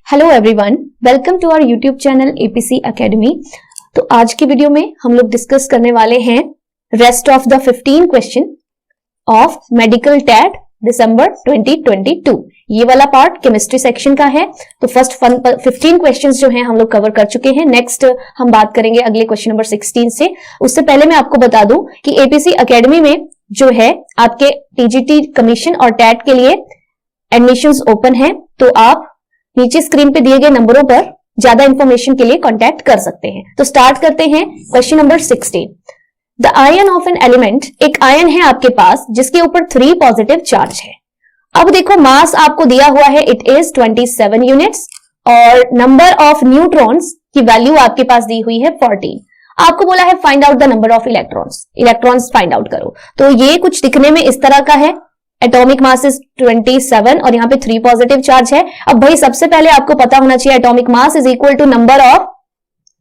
Hello everyone, welcome to our YouTube channel APC academy. तो आज की वीडियो में हम लोग डिस्कस करने वाले हैं rest of the 15 question of medical टैट दिसंबर 2022। ये वाला पार्ट केमिस्ट्री सेक्शन का है। तो फर्स्ट 15 क्वेश्चंस जो हैं हम लोग कवर कर चुके हैं। नेक्स्ट हम बात करेंगे अगले क्वेश्चन नंबर 16 से। उससे पहले मैं आपको बता दूं कि एपीसी एकेडमी में जो है आपके टीजीटी कमीशन और टैट के लिए एडमिशंस ओपन है। तो आप नीचे स्क्रीन पे दिए गए नंबरों पर ज्यादा इंफॉर्मेशन के लिए कांटेक्ट कर सकते हैं। तो स्टार्ट करते हैं question number 16। The ion of an element, एक आयन है आपके पास जिसके ऊपर 3 पॉजिटिव चार्ज है। अब देखो मास आपको दिया हुआ है, इट इज 27 यूनिट्स और नंबर ऑफ न्यूट्रॉन्स की वैल्यू आपके पास दी हुई है 14। आपको बोला है find out the number of electrons find out करो। तो ये कुछ दिखने में इस तरह का है। एटॉमिक मास इज 27 और यहाँ पे 3 पॉजिटिव चार्ज है। अब भाई सबसे पहले आपको पता होना चाहिए atomic mass is equal to number of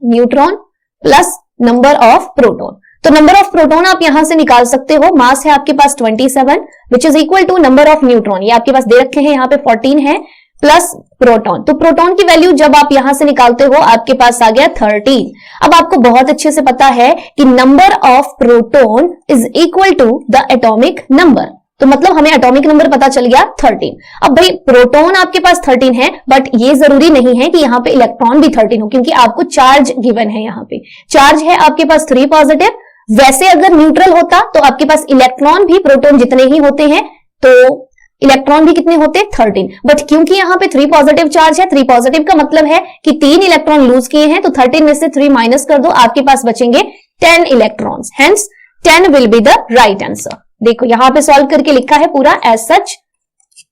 neutron plus number of proton. तो नंबर ऑफ प्रोटॉन आप यहां से निकाल सकते हो। मास है आपके पास 27 which is equal to number of neutron, ये आपके पास दे रखे हैं, यहाँ पे 14 है, प्लस प्रोटॉन। तो प्रोटॉन की वैल्यू जब आप यहां से निकालते हो आपके पास आ गया 13। अब आपको बहुत अच्छे से पता है कि number of proton is equal to the atomic number. तो मतलब हमें एटॉमिक नंबर पता चल गया 13। अब भाई प्रोटॉन आपके पास 13 है, बट ये जरूरी नहीं है कि यहाँ पे इलेक्ट्रॉन भी 13 हो, क्योंकि आपको चार्ज गिवन है। यहाँ पे चार्ज है आपके पास 3 पॉजिटिव। वैसे अगर न्यूट्रल होता तो आपके पास इलेक्ट्रॉन भी प्रोटॉन जितने ही होते हैं, तो इलेक्ट्रॉन भी कितने होते 13। बट क्योंकि यहाँ पे 3 पॉजिटिव चार्ज है, 3 पॉजिटिव का मतलब है कि 3 इलेक्ट्रॉन लूज किए हैं, तो 13 में से 3 माइनस कर दो, आपके पास बचेंगे 10 electrons. Hence 10 will be the right answer. देखो यहां पे सॉल्व करके लिखा है पूरा एज सच।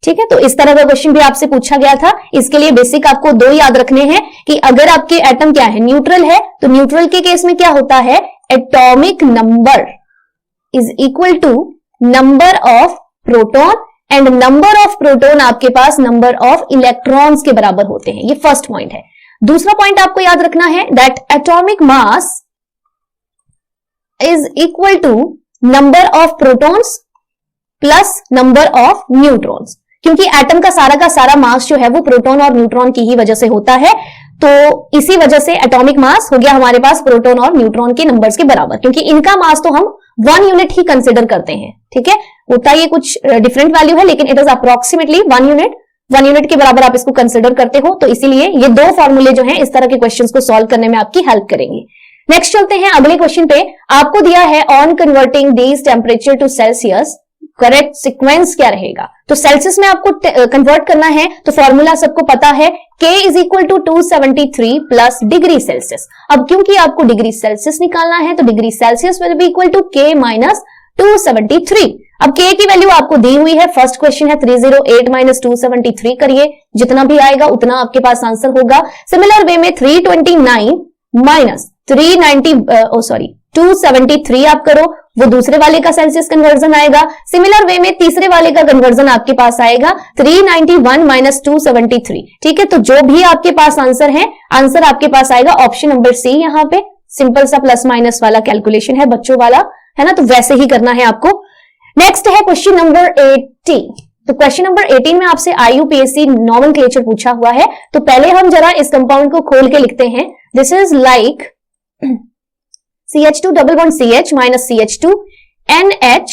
ठीक है, तो इस तरह का क्वेश्चन भी आपसे पूछा गया था। इसके लिए बेसिक आपको 2 याद रखने हैं कि अगर आपके एटम क्या है, न्यूट्रल है, तो न्यूट्रल के केस में क्या होता है, atomic number is equal to number of proton and number of proton आपके पास नंबर ऑफ इलेक्ट्रॉन्स के बराबर होते हैं। ये फर्स्ट पॉइंट है। दूसरा पॉइंट आपको याद रखना है that atomic mass is equal to number of protons plus number of neutrons, क्योंकि एटम का सारा मास जो है वो प्रोटॉन और न्यूट्रॉन की ही वजह से होता है। तो इसी वजह से एटॉमिक मास हो गया हमारे पास प्रोटॉन और न्यूट्रॉन के नंबर्स के बराबर, क्योंकि इनका मास तो हम 1 यूनिट ही कंसिडर करते हैं। ठीक है, होता ये कुछ डिफरेंट वैल्यू है, लेकिन इट इज अप्रोक्सीमेटली 1 यूनिट के बराबर आप इसको कंसिडर करते हो। तो इसीलिए ये 2 फॉर्मूले जो हैं इस तरह के क्वेश्चंस को सॉल्व करने में आपकी हेल्प करेंगे। नेक्स्ट चलते हैं अगले क्वेश्चन पे। आपको दिया है on converting these temperature to Celsius, correct sequence क्या रहेगा। तो सेल्सियस में आपको कन्वर्ट करना है, तो फॉर्मूला सबको पता है, K is equal to 273 plus degree Celsius. अब क्योंकि आपको डिग्री सेल्सियस निकालना है, तो degree Celsius will be equal to K minus 273। अब K की वैल्यू आपको दी हुई है, फर्स्ट क्वेश्चन है 308 माइनस 273 करिए, जितना भी आएगा उतना आपके पास आंसर होगा। सिमिलर वे में 329 माइनस 273 आप करो, वो दूसरे वाले का सेल्सियस कन्वर्जन आएगा। सिमिलर वे में तीसरे वाले का कन्वर्जन आपके पास आएगा 391 माइनस 273। ठीक है, तो जो भी आपके पास आंसर है, आंसर आपके पास आएगा ऑप्शन नंबर सी। यहाँ पे सिंपल सा प्लस माइनस वाला कैलकुलेशन है, बच्चों वाला है ना, तो वैसे ही करना है आपको। नेक्स्ट है क्वेश्चन नंबर 18। तो क्वेश्चन नंबर 18 में आपसे IUPAC नॉमेनक्लेचर पूछा हुआ है। तो पहले हम जरा इस कंपाउंड को खोल के लिखते हैं। This is like CH2 double bond CH minus CH2 NH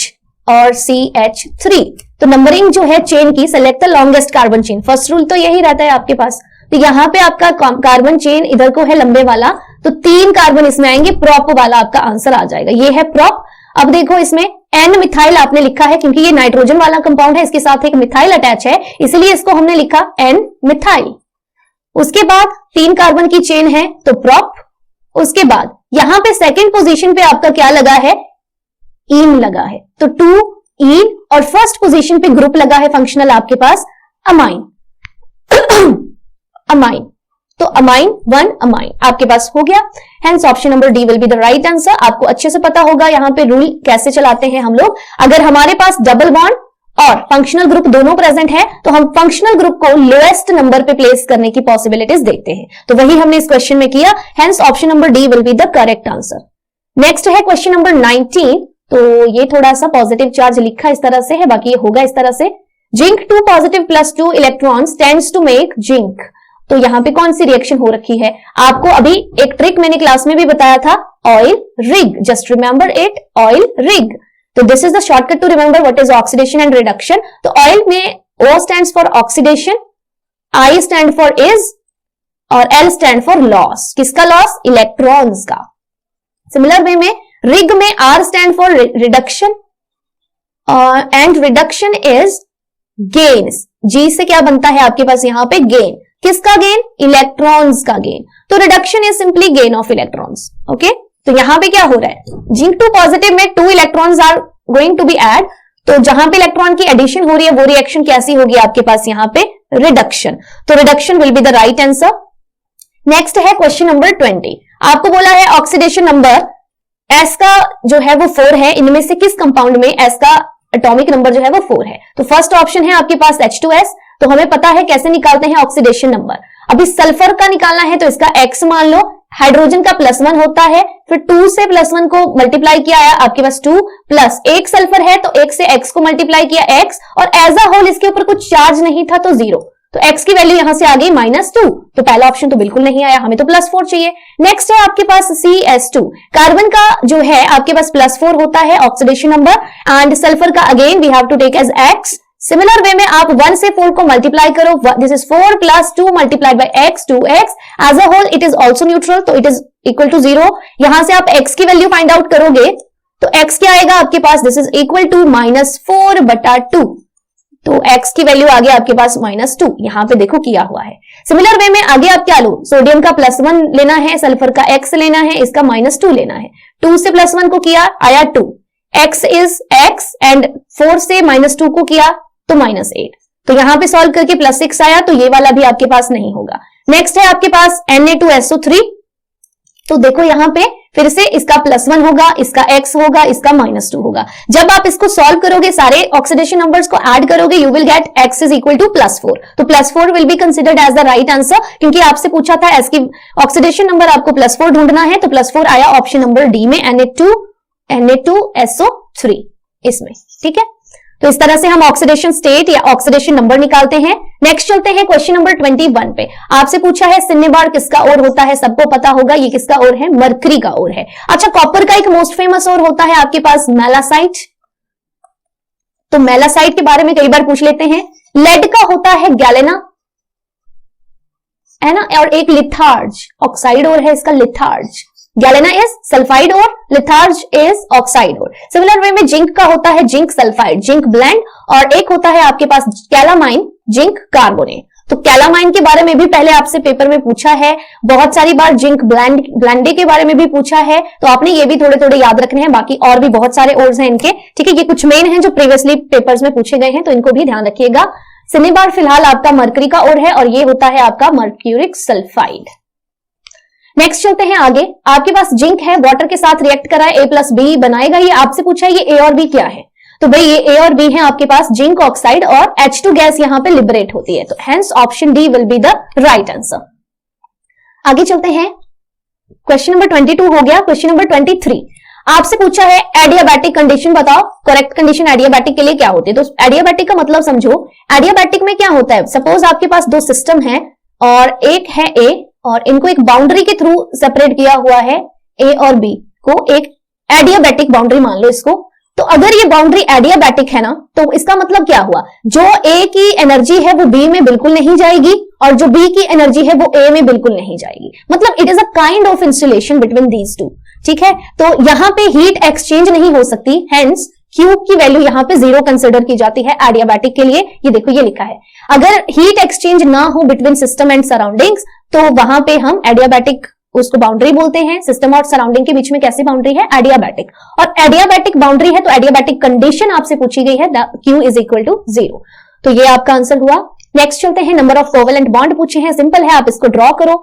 और CH3। तो नंबरिंग जो है चेन की, select the longest carbon chain, first rule तो यही रहता है आपके पास। तो यहां पे आपका कार्बन चेन इधर को है लंबे वाला, तो 3 कार्बन इसमें आएंगे, प्रॉप वाला आपका आंसर आ जाएगा। ये है प्रॉप। अब देखो इसमें N मिथाइल आपने लिखा है, क्योंकि ये नाइट्रोजन वाला कंपाउंड है, इसके साथ एक मिथाइल अटैच है, इसलिए इसको हमने लिखा N मिथाइल। उसके बाद 3 कार्बन की चेन है, तो प्रॉप। उसके बाद यहां पे सेकंड पोजीशन पे आपका क्या लगा है, ईन लगा है, तो 2 ईन, और फर्स्ट पोजीशन पे ग्रुप लगा है फंक्शनल आपके पास अमाइन। अमाइन, तो अमाइन 1 अमाइन आपके पास हो गया। Hence option number D will be the right answer. आपको अच्छे से पता होगा यहाँ पे रूल कैसे चलाते हैं हम लोग। अगर हमारे पास डबल बॉन्ड और फंक्शनल ग्रुप दोनों प्रेजेंट है, तो हम फंक्शनल ग्रुप को लोएस्ट नंबर पे प्लेस करने की पॉसिबिलिटीज देखते हैं। तो वही हमने इस क्वेश्चन में किया। Hence option number D will be the correct answer. Next है क्वेश्चन नंबर 19। तो ये थोड़ा सा पॉजिटिव चार्ज लिखा इस तरह से है, बाकी ये होगा इस तरह से। Zinc 2 positive plus 2 electrons tends to make zinc. तो यहाँ पे कौन सी रिएक्शन हो रखी है? आपको अभी एक ट्रिक मैंने क्लास में भी बताया था, oil rig, just remember it, oil rig. तो this is the shortcut to remember what is oxidation and reduction. तो ऑयल में O stands for oxidation, I stand for is और L स्टैंड फॉर लॉस। किसका loss? Electrons का। Similar way में rig में R stand for reduction and reduction is gain. G से क्या बनता है आपके पास यहाँ पे? गेन। किसका गेन? इलेक्ट्रॉन्स का गेन। तो reduction is simply gain of electrons. Okay, तो यहां पे क्या हो रहा है? जिंक 2 पॉजिटिव में 2 electrons are going to be add, तो जहां पे इलेक्ट्रॉन की एडिशन हो रही है वो रिएक्शन कैसी होगी आपके पास यहाँ पे? रिडक्शन। तो reduction will be the right answer. Next है क्वेश्चन नंबर 20। आपको बोला है ऑक्सीडेशन नंबर S का जो है वो 4 है, इनमें से किस कंपाउंड में S का एटॉमिक नंबर जो है वो 4 है? तो फर्स्ट ऑप्शन है आपके पास H2S। तो हमें पता है कैसे निकालते हैं ऑक्सीडेशन नंबर। अभी सल्फर का निकालना है तो इसका X मान लो, हाइड्रोजन का +1 होता है, फिर 2 से +1 को मल्टीप्लाई किया है आपके पास 2 प्लस 1 सल्फर है तो 1 से X को मल्टीप्लाई किया X, और एज अ होल इसके ऊपर कुछ चार्ज नहीं था तो 0, तो X की वैल्यू यहां से आ गई -2। तो पहला ऑप्शन तो बिल्कुल नहीं आया, हमें तो +4 चाहिए। नेक्स्ट है आपके पास CS2। कार्बन का जो है आपके पास +4 होता है ऑक्सीडेशन नंबर, एंड सल्फर का again we have to take as X। Similar way में आप 1 से 4 को मल्टीप्लाई करो, this is 4 + 2 multiplied by X, 2X। As a whole it is also neutral, तो इट इज इक्वल टू 0। यहां से आप X की वैल्यू फाइंड आउट करोगे तो X क्या आएगा आपके पास? This is equal to -4/2। तो X की वैल्यू आ गया आपके पास -2, यहां पे देखो किया हुआ है। सिमिलर वे में आगे आप क्या लो? सोडियम का +1 लेना है, सल्फर का X लेना है, इसका -2 लेना है। 2 से +1 को किया, आया 2, X इज X, एंड 4 से -2 को किया तो -8। तो यहां पे सॉल्व करके +6 आया, तो ये वाला भी आपके पास नहीं होगा। नेक्स्ट है आपके पास Na2SO3। तो देखो यहां पे फिर से इसका +1 होगा, इसका X होगा, इसका -2 होगा। जब आप इसको सॉल्व करोगे, सारे ऑक्सीडेशन नंबर्स को ऐड करोगे, you will get X is equal to +4। तो +4 will be considered as the right answer, क्योंकि आपसे पूछा था S की ऑक्सीडेशन नंबर आपको +4 ढूंढना है, तो +4 आया ऑप्शन नंबर डी में, Na2SO3 इसमें। ठीक है, तो इस तरह से हम ऑक्सीडेशन स्टेट या ऑक्सीडेशन नंबर निकालते हैं। नेक्स्ट चलते हैं क्वेश्चन नंबर 21 पे। आपसे पूछा है सिन्नेबार किसका ओर होता है? सबको पता होगा ये किसका ओर है? मरकरी का ओर है। अच्छा, कॉपर का एक मोस्ट फेमस ओर होता है आपके पास मैलासाइट। तो मैलासाइट के बारे में कई बार पूछ लेते हैं। लेड का होता है गैलेना, है ना, और एक लिथार्ज ऑक्साइड ओर है इसका, लिथार्ज। गैलेना इज सल्फाइड और लिथार्ज इज ऑक्साइड और। सिमिलर वे में जिंक का होता है जिंक सल्फाइड, जिंक ब्लेंड, और एक होता है आपके पास कैलामाइन, जिंक कार्बोनेट। तो कैलामाइन के बारे में भी पहले आपसे पेपर में पूछा है, बहुत सारी बार जिंक ब्लेंडे के बारे में भी पूछा है, तो आपने ये भी थोड़े थोड़े याद रखने हैं। बाकी और भी बहुत सारे ओर्स हैं इनके, ठीक है, ये कुछ मेन हैं जो प्रीवियसली पेपर्स में पूछे गए हैं, तो इनको भी ध्यान रखिएगा। सिनेबार फिलहाल आपका मरकरी का ओर है और ये होता है आपका मर्क्यूरिक सल्फाइड। नेक्स्ट चलते हैं आगे। आपके पास जिंक है, वाटर के साथ रिएक्ट करा है, A+B बनाएगा। ये आपसे पूछा है ये A और B क्या है, तो भाई ये A और B है आपके पास, जिंक ऑक्साइड और H2 गैस यहां पे लिबरेट होती है, तो hence option D will be the right answer. आगे चलते हैं, क्वेश्चन नंबर 22 हो गया। क्वेश्चन नंबर 23 आपसे पूछा है एडियाबैटिक कंडीशन बताओ, करेक्ट कंडीशन एडियाबैटिक के लिए क्या होती है। तो एडियाबैटिक का मतलब समझो, एडियाबैटिक में क्या होता है, सपोज आपके पास दो सिस्टम है और एक है A और इनको एक बाउंड्री के थ्रू सेपरेट किया हुआ है, A और B को एक एडियाबैटिक बाउंड्री मान लो इसको। तो अगर ये बाउंड्री एडियाबैटिक है ना, तो इसका मतलब क्या हुआ, जो A की एनर्जी है वो B में बिल्कुल नहीं जाएगी और जो B की एनर्जी है वो A में बिल्कुल नहीं जाएगी। मतलब it is a kind of insulation between these two, ठीक है। तो यहां पे हीट एक्सचेंज नहीं हो सकती, हेंस Q की वैल्यू यहां पे 0 कंसिडर की जाती है एडियाबैटिक के लिए। ये देखो ये लिखा है, अगर हीट एक्सचेंज ना हो बिटवीन सिस्टम एंड सराउंडिंग्स तो वहां पे हम एडियाबैटिक उसको बाउंड्री बोलते हैं। सिस्टम और सराउंडिंग के बीच में कैसी बाउंड्री है, एडियाबैटिक। और एडियाबैटिक बाउंड्री है तो एडियाबैटिक कंडीशन आपसे पूछी गई है, Q इज इक्वल टू 0। तो ये आपका आंसर हुआ। नेक्स्ट चलते हैं, नंबर ऑफ कोवेलेंट बॉन्ड पूछे हैं, सिंपल है, आप इसको ड्रॉ करो।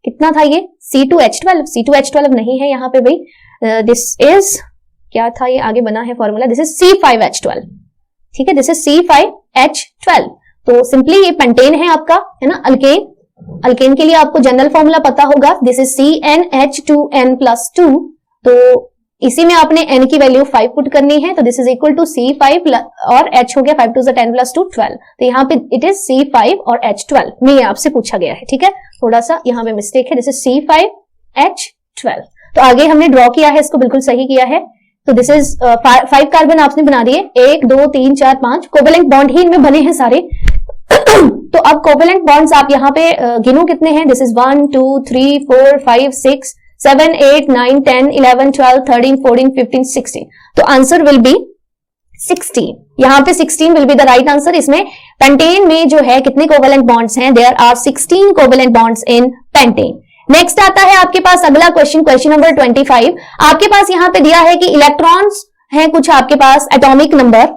कितना था ये, C2H12, C2H12 नहीं है यहाँ पे भाई, दिस इज क्या था, ये आगे बना है फॉर्मूला, दिस इज C5H12, ठीक है, दिस इज C5H12। तो सिंपली ये पेंटेन है आपका, है ना, अल्केन। अल्केन के लिए आपको जनरल फॉर्मूला पता होगा, दिस इज CnH2n+2। तो इसी में आपने n की वैल्यू 5 पुट करनी है, तो this is equal to C5 और h हो गया 5 2 10 प्लस 2 12, तो यहाँ पे इट इज C5 और H12 में ये आपसे पूछा गया है, ठीक है। थोड़ा सा यहाँ पे मिस्टेक है, दिस इज C5 H12। तो आगे हमने ड्रॉ किया है, इसको बिल्कुल सही किया है। तो दिस इज 5 कार्बन आपने बना दिए, 1 2 3 4 5 कोवेलेंट बॉन्ड ही इनमें बने हैं सारे। तो अब कोवेलेंट बॉन्ड्स आप यहाँ पे गिनो कितने हैं, दिस इज 1 2 3 4 5 6 7 8 9 10 11 12 13 14 15 16, तो आंसर विल बी 16। यहाँ पे 16 will be the right answer. इसमें पेंटेन में जो है कितने कोवेलेंट बॉन्ड्स हैं, there are 16 covalent bonds in pentane. Next आता है आपके पास अगला क्वेश्चन, क्वेश्चन नंबर 25। आपके पास यहाँ पे दिया है कि इलेक्ट्रॉन्स हैं कुछ, आपके पास एटॉमिक नंबर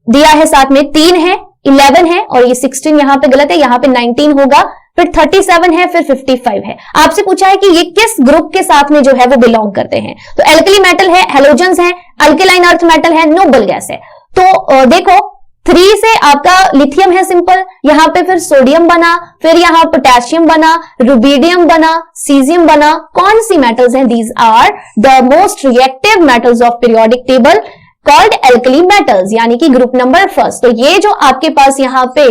दिया है, साथ में 3 है, 11 है और ये 16 यहाँ पे गलत है, यहाँ पे 19 होगा, फिर 37 है, फिर 55 है। आपसे पूछा है कि ये किस ग्रुप के साथ में जो है वो बिलोंग करते हैं, तो एल्कली मेटल है, हेलोजेंस है, अल्केलाइन अर्थ मेटल है, नोबल गैस है। तो देखो 3 से आपका लिथियम है सिंपल, यहाँ पे फिर सोडियम बना, फिर यहाँ पोटेशियम बना, रुबीडियम बना, सीजियम बना। कौन सी मेटल्स हैं, these are the most reactive metals of periodic table called alkali metals, यानी कि ग्रुप नंबर फर्स्ट। तो ये जो आपके पास यहाँ पे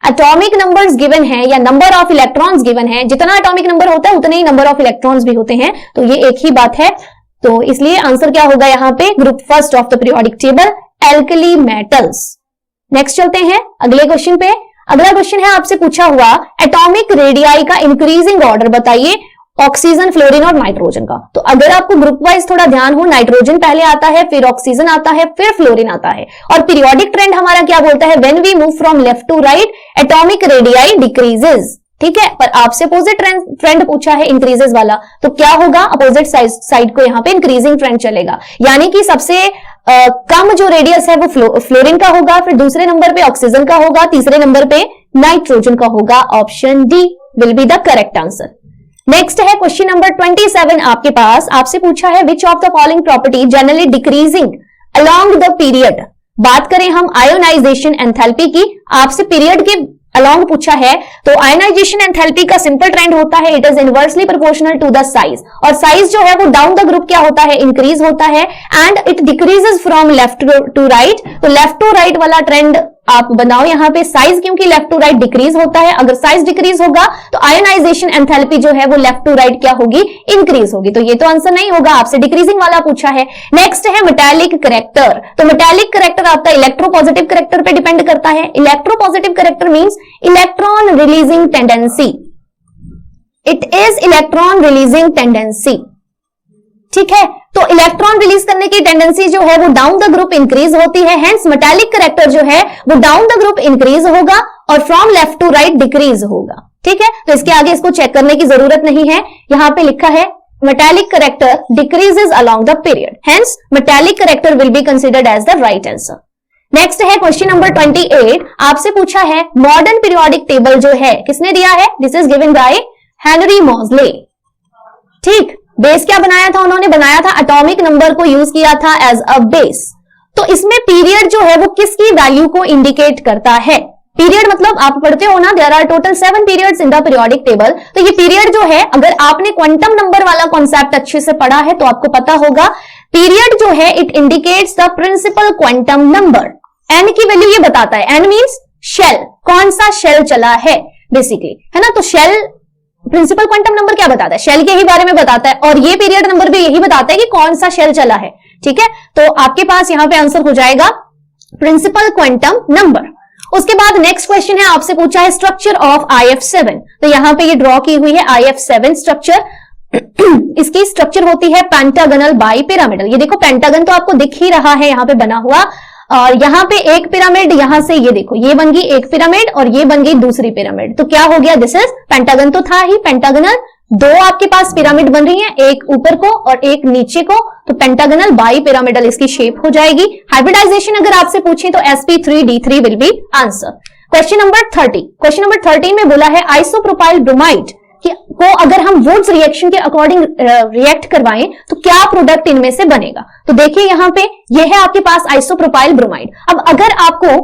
एटॉमिक नंबर्स गिवन है या नंबर ऑफ इलेक्ट्रॉन्स गिवन है, जितना एटॉमिक नंबर होता है उतने ही नंबर ऑफ इलेक्ट्रॉन्स भी होते हैं, तो ये एक ही बात है। तो इसलिए आंसर क्या होगा यहाँ पे, group first of the periodic table, alkali metals. Next चलते हैं अगले क्वेश्चन पे। अगला क्वेश्चन है आपसे पूछा हुआ एटॉमिक रेडियाई का इंक्रीजिंग ऑर्डर बताइए ऑक्सीजन, फ्लोरीन और नाइट्रोजन का। तो अगर आपको ग्रुप वाइज थोड़ा ध्यान हो, नाइट्रोजन पहले आता है, फिर ऑक्सीजन आता है, फिर फ्लोरीन आता है। और पीरियोडिक ट्रेंड हमारा क्या बोलता है, when we move from left to right atomic radii decreases, ठीक है। पर आपसे अपोजिट ट्रेंड पूछा है इंक्रीजेस वाला, तो क्या होगा, अपोजिट साइड को यहाँ पे इंक्रीजिंग ट्रेंड चलेगा, यानी कि सबसे कम जो रेडियस है वो फ्लोरीन का होगा, फिर दूसरे नंबर पे ऑक्सीजन का होगा, तीसरे नंबर पे नाइट्रोजन का होगा। Option D will be the correct answer. Next है क्वेश्चन नंबर 27 आपके पास। आपसे पूछा है which of the following property generally decreasing along the period. बात करें हम आयोनाइजेशन एंथैल्पी की, आपसे पीरियड के अलोंग पूछा है, तो आयोनाइजेशन एंथैल्पी का सिंपल ट्रेंड होता है, it is inversely proportional to the size, और साइज जो है वो डाउन द ग्रुप क्या होता है, इंक्रीज होता है, and it decreases from left to right. तो लेफ्ट टू राइट वाला ट्रेंड आप बनाओ यहाँ पे, साइज क्योंकि लेफ्ट टू राइट डिक्रीज होता है, अगर साइज डिक्रीज होगा तो आयोनाइजेशन एंथैल्पी जो है वो लेफ्ट टू राइट क्या होगी, इंक्रीज होगी। तो ये तो आंसर नहीं होगा, आपसे डिक्रीजिंग वाला पूछा है। नेक्स्ट है मेटालिक करेक्टर। तो मेटालिक करेक्टर आपका इलेक्ट्रोपॉजिटिव करेक्टर पे डिपेंड करता है। Electropositive character means electron releasing tendency, it is electron releasing tendency, ठीक है। तो इलेक्ट्रॉन रिलीज करने की टेंडेंसी जो है वो डाउन द ग्रुप इंक्रीज होती है, हेंस मेटालिक करेक्टर जो है वो डाउन द ग्रुप इंक्रीज होगा और from left to right decrease होगा, ठीक है। तो इसके आगे इसको चेक करने की जरूरत नहीं है, यहां पे लिखा है metallic character decreases along the period, hence metallic character will be considered as the right answer. Next है क्वेश्चन नंबर 28। आपसे पूछा है मॉडर्न पीरियोडिक टेबल जो है किसने दिया है, this is given by Henry Moseley, ठीक। बेस क्या बनाया था उन्होंने, बनाया था एटॉमिक नंबर को यूज किया था एज अ बेस। तो इसमें पीरियड जो है वो किसकी वैल्यू को इंडिकेट करता है, पीरियड मतलब आप पढ़ते हो ना, there are total 7 periods in the periodic table. तो ये पीरियड जो है, अगर आपने क्वांटम नंबर वाला कॉन्सेप्ट अच्छे से पढ़ा है तो आपको पता होगा, पीरियड जो है it indicates the principal quantum number. N की वैल्यू ये बताता है, एन मींस शेल, कौन सा शेल चला है बेसिकली, है ना। तो शेल प्रिंसिपल क्वांटम नंबर क्या बताता है, शेल के ही बारे में बताता है, और ये पीरियड नंबर भी यही बताता है कि कौन सा शेल चला है, ठीक है। तो आपके पास यहां पे आंसर हो जाएगा प्रिंसिपल क्वांटम नंबर। उसके बाद नेक्स्ट क्वेश्चन है, आपसे पूछा है स्ट्रक्चर ऑफ IF7। तो यहां पे ये ड्रॉ की हुई है IF7 स्ट्रक्चर। इसकी स्ट्रक्चर होती है पेंटागनल बाई पिरामिडल। ये देखो पेंटागन तो आपको दिख ही रहा है यहां पे बना हुआ, और यहां पे एक पिरामिड, यहां से ये देखो ये बन गई एक पिरामिड और ये बन गई दूसरी पिरामिड। तो क्या हो गया, दिस इज पेंटागन तो था ही पेंटागनल, दो आपके पास पिरामिड बन रही हैं, एक ऊपर को और एक नीचे को, तो पेंटागनल बाई पिरामिडल इसकी शेप हो जाएगी। हाइब्रिडाइजेशन अगर आपसे पूछे तो sp3d3 will be answer. Question number 30। Question number 30 में बोला है आइसोप्रोपाइल ब्रोमाइड को अगर हम वुड्स रिएक्शन के अकॉर्डिंग रिएक्ट करवाएं तो क्या प्रोडक्ट इनमें से बनेगा। तो देखिए यहां पे ये है आपके पास आइसोप्रोपाइल ब्रोमाइड। अब अगर आपको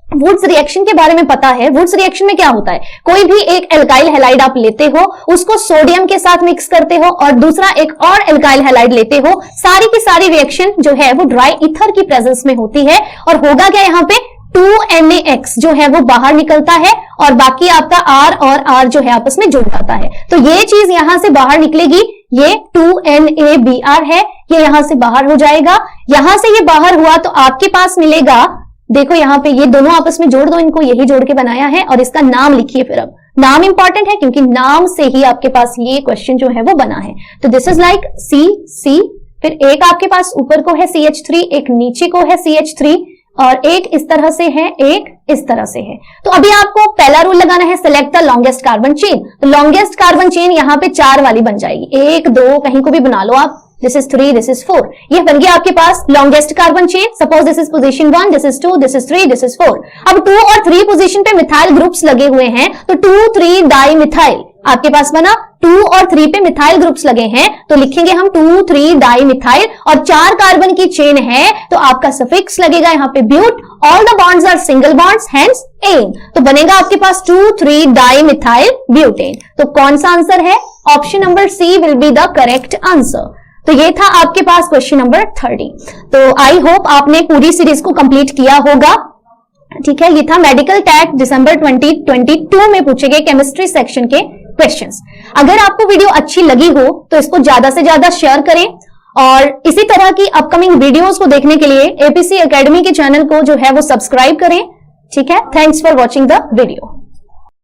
वुड्स रिएक्शन के बारे में पता है। वुड्स रिएक्शन में क्या होता है, कोई भी एक एल्काइल हैलाइड आप लेते हो, उसको सोडियम के साथ मिक्स करते हो और दूसरा एक और एल्काइल हैलाइड लेते हो, सारी की सारी रिएक्शन जो है वो ड्राई ईथर की प्रेजेंस में होती है और होगा क्या, यहाँ पे 2NaX जो है वो बाहर निकलता है और बाकी आपका R और R जो है आपस में जुड़ जाता है। तो ये चीज यहां से बाहर निकलेगी, ये 2NaBr है, ये यहां से बाहर हो जाएगा। यहां से ये बाहर हुआ तो आपके पास मिलेगा, देखो यहां पे ये दोनों आपस में जोड़ दो, इनको यही जोड़ के बनाया है और इसका नाम लिखिए। फिर अब नाम इंपॉर्टेंट है क्योंकि नाम से ही आपके पास ये क्वेश्चन जो है वो बना है। तो दिस इज लाइक C, फिर एक आपके पास ऊपर को है CH3, एक नीचे को है CH3 और एक इस तरह से है, एक इस तरह से है। तो अभी आपको पहला रूल लगाना है, select the longest carbon chain. तो लॉन्गेस्ट कार्बन चेन यहाँ पे 4 वाली बन जाएगी, 1 2 कहीं को भी बना लो आप, दिस इज 3, दिस इज 4, ये बन गया आपके पास longest carbon chain. Suppose this is position 1, this is 2, this is 3, this is 4। अब 2 और 3 पोजीशन पे मिथाइल ग्रुप्स लगे हुए हैं, तो 2 3 डाई मिथाइल आपके पास बना। 2 और 3 पे मिथाइल ग्रुप्स लगे हैं तो लिखेंगे हम 2 3 डाई मिथाइल और 4 कार्बन की चेन है तो आपका सफिक्स लगेगा यहाँ पे but. All the bonds are single bonds, hence ane. तो बनेगा आपके पास 2 3 डाई मिथाइल ब्यूटेन। तो कौन सा आंसर है, option number C will be the correct answer. तो ये था आपके पास क्वेश्चन नंबर 30। तो आई होप आपने पूरी सीरीज को कंप्लीट किया होगा। ठीक है, ये था मेडिकल टैट दिसंबर 2022 में पूछे गए केमिस्ट्री सेक्शन के क्वेश्चंस। अगर आपको वीडियो अच्छी लगी हो तो इसको ज्यादा से ज्यादा शेयर करें और इसी तरह की अपकमिंग वीडियोस को देखने के लिए एपीसी एकेडमी के चैनल को जो है वो सब्सक्राइब करें। ठीक है, thanks for watching the video.